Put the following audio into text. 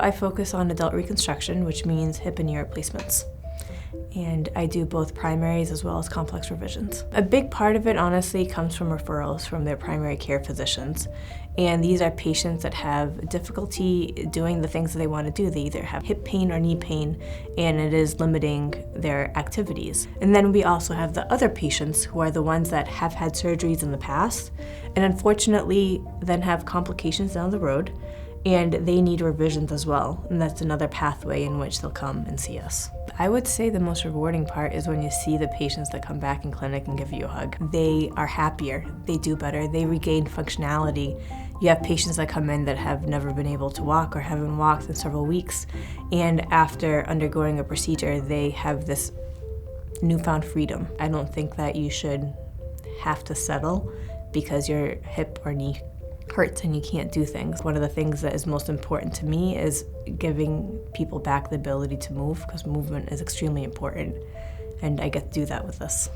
I focus on adult reconstruction, which means hip and knee replacements. And I do both primaries as well as complex revisions. A big part of it, honestly, comes from referrals from their primary care physicians. And these are patients that have difficulty doing the things that they want to do. They either have hip pain or knee pain, and it is limiting their activities. And then we also have the other patients who are the ones that have had surgeries in the past, and unfortunately then have complications down the road, and they need revisions as well. And that's another pathway in which they'll come and see us. I would say the most rewarding part is when you see the patients that come back in clinic and give you a hug. They are happier, they do better, they regain functionality. You have patients that come in that have never been able to walk or haven't walked in several weeks, and after undergoing a procedure, they have this newfound freedom. I don't think that you should have to settle because your hip or knee hurts and you can't do things. One of the things that is most important to me is giving people back the ability to move, because movement is extremely important, and I get to do that with this.